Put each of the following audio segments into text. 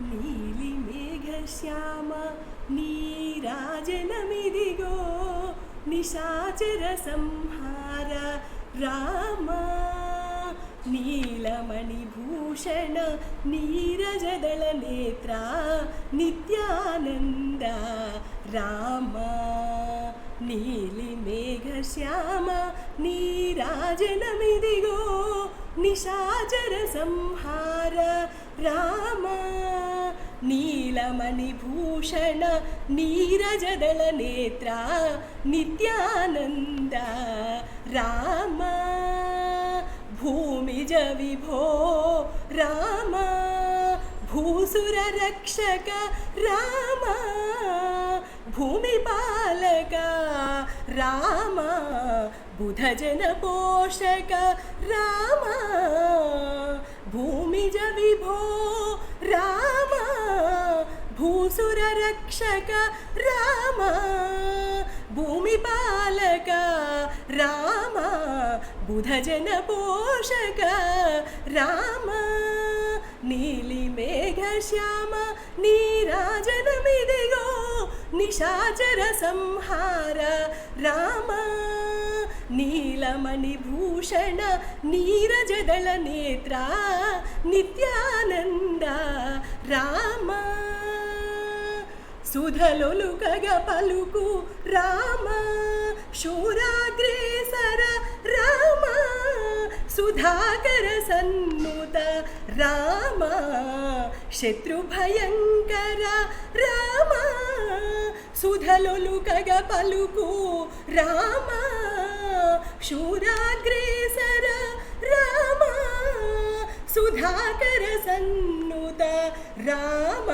నీలి మేఘశ్యామ నీరాజనమిదిగో నిశాచర సంహార రామ నీలమణిభూషణ నీరజదళ నేత్ర నిత్యానంద రామ నీలి మేఘశ్యామ నీరాజనమిదిగో నిశాచర సంహార రామ నీలమణిభూషణ నీరజదళ నేత్ర నిత్యానంద రామ భూమిజ విభో రామ భూసుర రక్షక రామ భూమిపాలక రామ బుధజన పోషక రామ భూమిజ విభో రామ భూసుర రక్షక రామ భూమిపాలక రామ బుధజన పోషక రామ నీలి మేఘశ్యామ నీరాజనమిదిగో నిశాచర సంహార రామ నీలమణిభూషణ నీరజదళ నేత్ర నిత్యానంద రామ సుధలొలుకగ పలుకు రామ శూరాగ్రేసర రామ సుధాకర సన్నుత రామ శత్రుభయంకర రామ సుధలొలుకగ పలుకు రామ శూరాగ్రేసర రామ సుధాకర సన్నుత రామ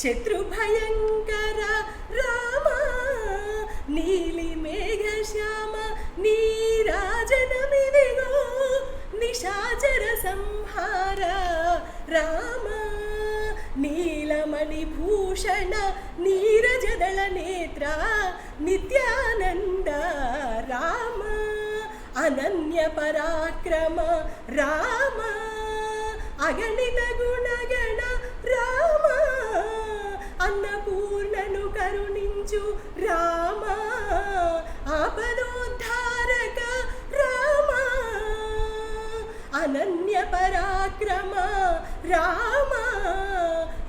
శత్రుభయంకర రామ నీలి మేఘశ్యామ నీరాజనమిదిగో నిశాచర సంహార రామ నీలమణిభూషణ నీరజదళ నేత్ర నిత్యానంద రామ అనన్య పరాక్రమ రామ అగణిత గుణగణ రామ అన్నపూర్ణను కరుణించు రామ ఆపదోద్ధారక రామ అనన్య పరాక్రమ రామ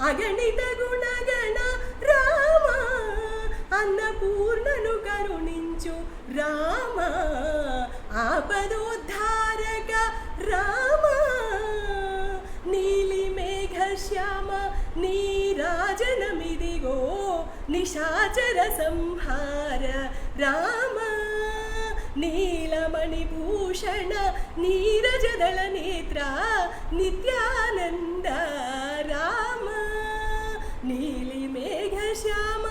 అగణిత గుణగణ రామ అన్నపూర్ణను కరుణించు రామ ఆపదోద్ధారక రామ నీలి మేఘశ్యామ నీరాజనమిదిగో నిశాచర సంహార రామ నీలమణిభూషణ నీరజదళ నేత్ర నిత్యానంద రామ నీలి మేఘశ్యామ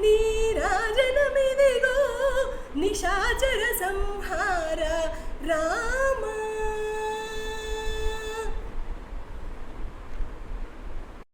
నీరాజనమిదిగో నిశాచర సంహార రామ